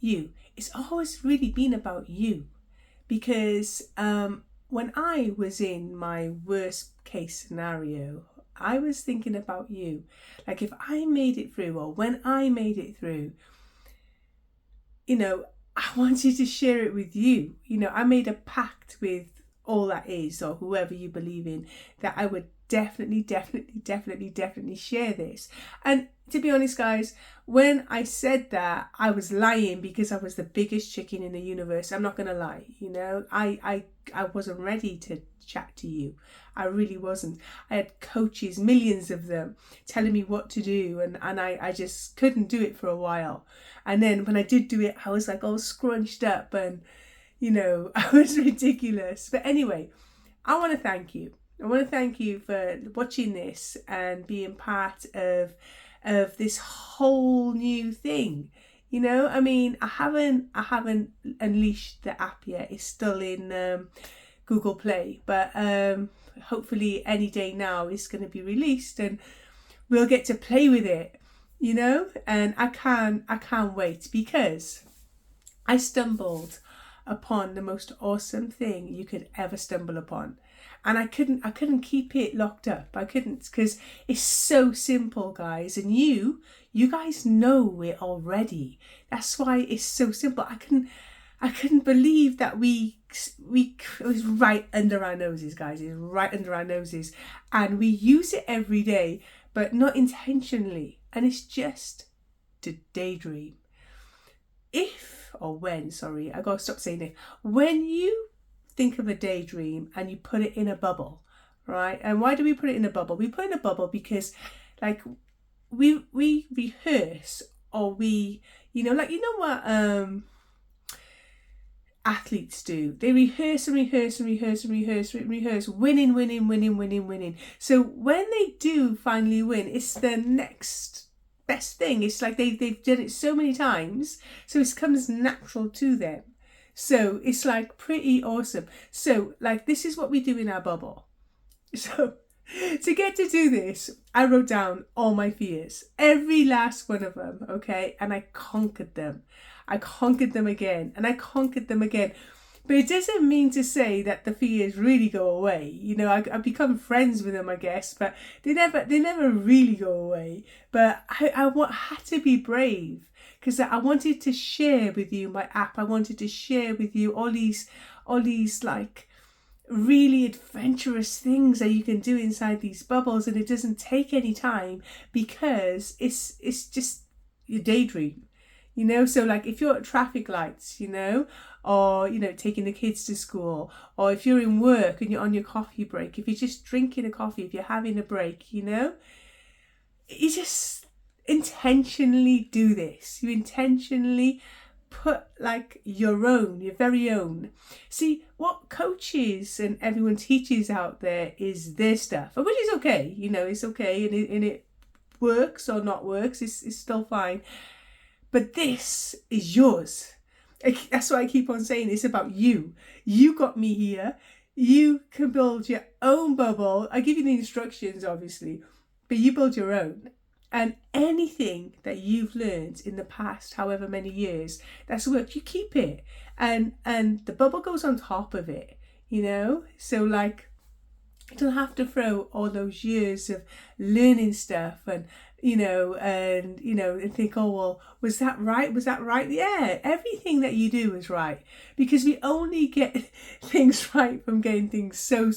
you. It's always really been about you. Because when I was in my worst case scenario, I was thinking about you. Like if I made it through, or when I made it through, I wanted to share it with you. I made a pact with all that is, or whoever you believe in, that I would definitely share this. And to be honest, guys, when I said that, I was lying, because I was the biggest chicken in the universe. I'm not gonna lie. I wasn't ready to chat to you. I really wasn't. I had coaches, millions of them, telling me what to do, and I just couldn't do it for a while. And then when I did do it, I was like all scrunched up, and I was ridiculous. But anyway, I want to thank you. I want to thank you for watching this and being part of this whole new thing. I haven't unleashed the app yet. It's still in Google Play, but hopefully any day now it's going to be released, and we'll get to play with it. And I can't wait, because I stumbled upon the most awesome thing you could ever stumble upon. And I couldn't keep it locked up. I couldn't, because it's so simple, guys. And you guys know it already. That's why it's so simple. I couldn't believe that it was right under our noses, guys. It's right under our noses. And we use it every day, but not intentionally. And it's just to daydream. I gotta stop saying it. When you think of a daydream and you put it in a bubble, right? And why do we put it in a bubble? We put it in a bubble because, like, we rehearse, or what athletes do. They rehearse and rehearse and rehearse and rehearse and rehearse, winning. So when they do finally win, it's the next best thing. It's like they've done it so many times, so it comes natural to them. So it's like pretty awesome. So like this is what we do in our bubble. So to get to do this, I wrote down all my fears, every last one of them, okay? And I conquered them. I conquered them again, and I conquered them again. But it doesn't mean to say that the fears really go away. I become friends with them, I guess, but they never really go away. But I had to be brave, because I wanted to share with you my app. I wanted to share with you all these like really adventurous things that you can do inside these bubbles, and it doesn't take any time, because it's just your daydream. So like if you're at traffic lights, or taking the kids to school, or if you're in work and you're on your coffee break, if you're just drinking a coffee, if you're having a break, you just intentionally do this. You intentionally put like your very own. See, what coaches and everyone teaches out there is their stuff, which is okay. It's okay, and it works or not works. It's still fine. But this is yours. That's why I keep on saying it's about you. You got me here. You can build your own bubble. I give you the instructions, obviously, but you build your own. And anything that you've learned in the past, however many years, that's worked, you keep it. And the bubble goes on top of it, So like, you don't have to throw all those years of learning stuff and think, oh, well, was that right? Yeah, everything that you do is right, because we only get things right from getting things so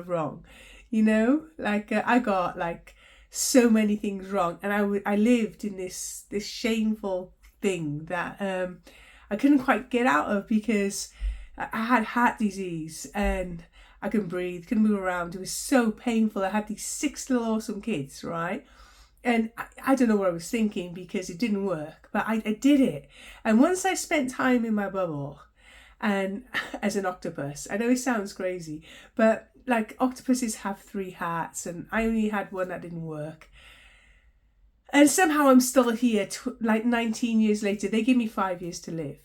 wrong. Like I got like so many things wrong, and I lived in this shameful thing that I couldn't quite get out of, because I had heart disease and I couldn't breathe, couldn't move around. It was so painful. I had these 6 little awesome kids, right? And I don't know what I was thinking, because it didn't work, but I did it. And once I spent time in my bubble, and as an octopus, I know it sounds crazy, but like octopuses have 3 hearts, and I only had one that didn't work. And somehow I'm still here, like 19 years later. They give me 5 years to live,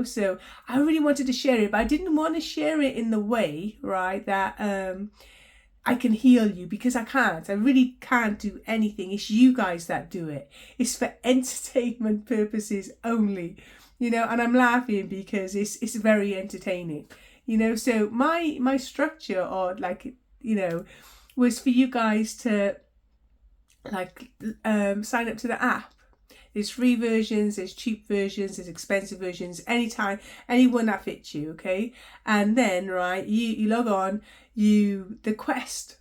So I really wanted to share it, but I didn't want to share it in the way, right, that I can heal you, because I can't. I really can't do anything. It's you guys that do it. It's for entertainment purposes only, you know, and I'm laughing because it's very entertaining, you know. So my structure, or like, you know, was for you guys to like sign up to the app. There's free versions, there's cheap versions, there's expensive versions, anyone that fits you, okay? And then, right, you log on, the quest,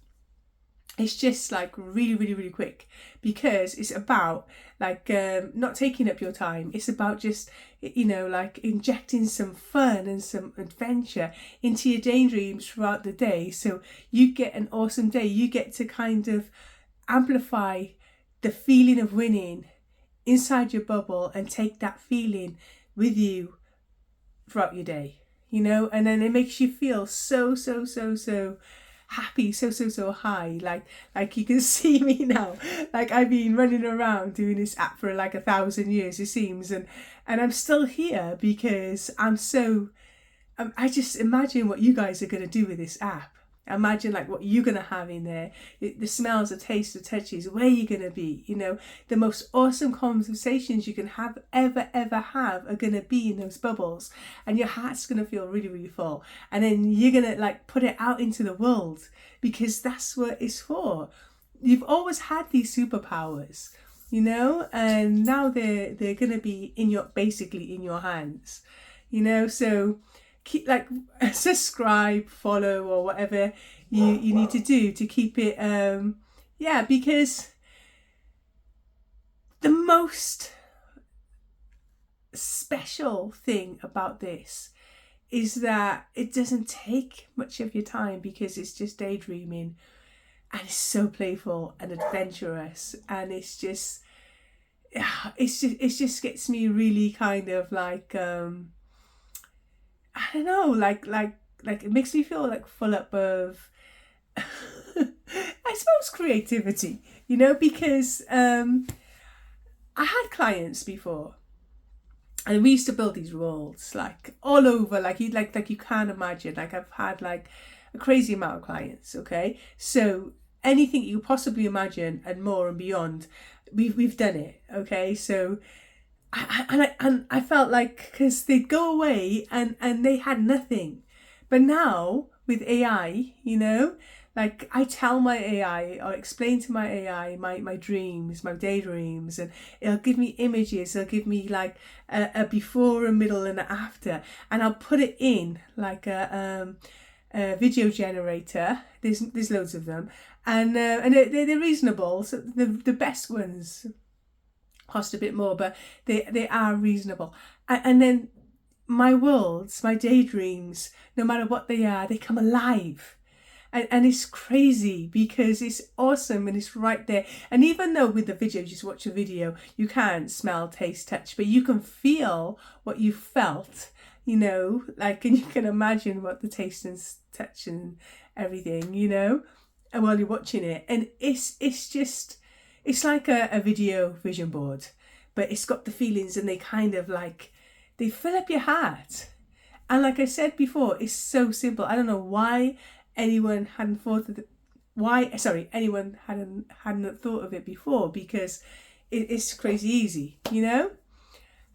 it's just like really, really, really quick, because it's about like not taking up your time. It's about just, you know, like injecting some fun and some adventure into your daydreams throughout the day. So you get an awesome day. You get to kind of amplify the feeling of winning inside your bubble and take that feeling with you throughout your day, you know. And then it makes you feel so happy, so high, like you can see me now, like I've been running around doing this app for like 1,000 years, it seems, and I'm still here because I just imagine what you guys are going to do with this app. Imagine like what you're going to have in there, the smells, the tastes, the touches, where you're going to be, you know. The most awesome conversations you can ever have are going to be in those bubbles, and your heart's going to feel really, really full. And then you're going to like put it out into the world, because that's what it's for. You've always had these superpowers, you know, and now they're going to be basically in your hands, you know. So keep like subscribe, follow, or whatever you need to do to keep it because the most special thing about this is that it doesn't take much of your time, because it's just daydreaming, and it's so playful and adventurous, and it just gets me really kind of like I don't know, like it makes me feel like full up of I suppose creativity, you know, because I had clients before, and we used to build these worlds like all over, like you can't imagine. Like I've had like a crazy amount of clients, okay? So anything you possibly imagine and more and beyond, we've done it, okay? So I felt like, because they'd go away and they had nothing. But now with AI, you know, like I tell my AI, or explain to my AI my dreams, my daydreams, and it'll give me images, it'll give me like a before, a middle, and an after, and I'll put it in like a video generator. There's loads of them, and they're reasonable. So the best ones cost a bit more, but they are reasonable. And then my worlds, my daydreams, no matter what they are, they come alive. And it's crazy, because it's awesome and it's right there. And even though with the video, you just watch a video, you can't smell, taste, touch, but you can feel what you felt, you know, like, and you can imagine what the taste and touch and everything, you know, and while you're watching it. And it's like a video vision board, but it's got the feelings, and they kind of like, they fill up your heart. And like I said before, it's so simple. I don't know why anyone hadn't thought of anyone hadn't thought of it before, because it's crazy easy, you know.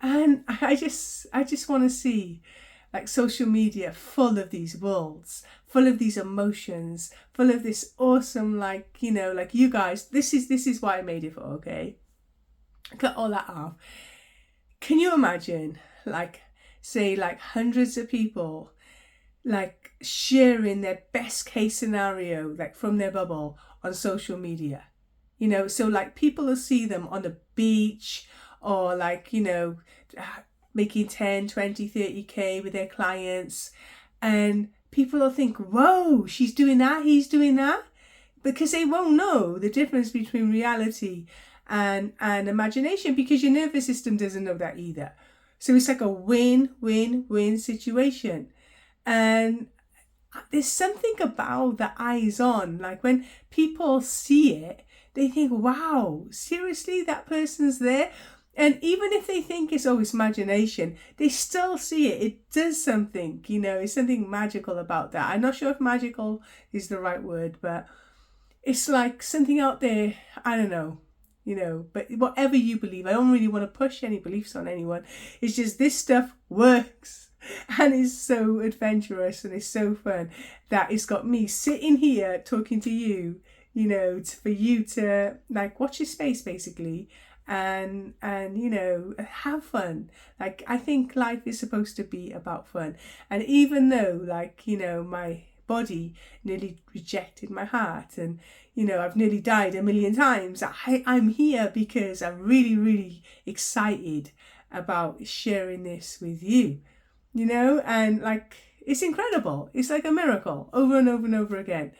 And I just want to see like social media full of these worlds, full of these emotions, full of this awesome, like, you know, like you guys, this is what I made it for, okay? Cut all that off. Can you imagine, like, say like hundreds of people like sharing their best case scenario, like from their bubble, on social media, you know? So like people will see them on the beach, or like, you know, making 10, 20, 30k with their clients, and people will think, whoa, she's doing that, he's doing that, because they won't know the difference between reality and imagination, because your nervous system doesn't know that either. So it's like a win-win-win situation. And there's something about the eyes on, like when people see it, they think, wow, seriously, that person's there. And even if they think it's always imagination, they still see it. It does something, it's something magical about that. I'm not sure if magical is the right word, but it's like something out there. I don't know, but whatever you believe, I don't really want to push any beliefs on anyone. It's just this stuff works. And it's so adventurous and it's so fun that it's got me sitting here talking to you, for you to like watch your space basically and have fun. Like, I think life is supposed to be about fun. And even though my body nearly rejected my heart and I've nearly died a million times, I'm here because I'm really, really excited about sharing this with you. And it's incredible. It's like a miracle over and over and over again.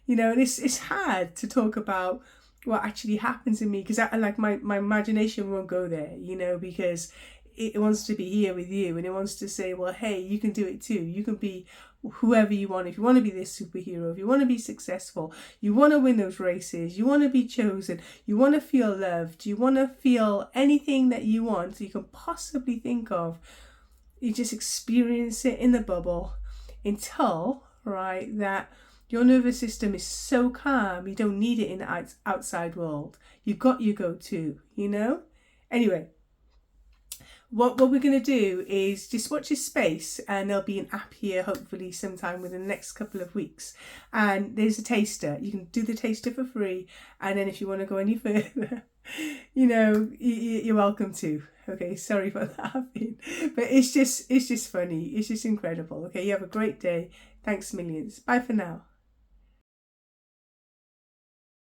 And it's hard to talk about what actually happens in me because my imagination won't go there, because it wants to be here with you and it wants to say, well, hey, you can do it too. You can be whoever you want. If you want to be this superhero, if you want to be successful, you want to win those races, you want to be chosen, you want to feel loved, you want to feel anything that you want, you can possibly think of. You just experience it in the bubble until, that your nervous system is so calm, you don't need it in the outside world. You've got your go-to, Anyway, what we're going to do is just watch this space, and there'll be an app here hopefully sometime within the next couple of weeks. And there's a taster. You can do the taster for free. And then if you want to go any further, you're welcome to. Okay, sorry for laughing, but it's just funny. It's just incredible. Okay, you have a great day. Thanks millions. Bye for now.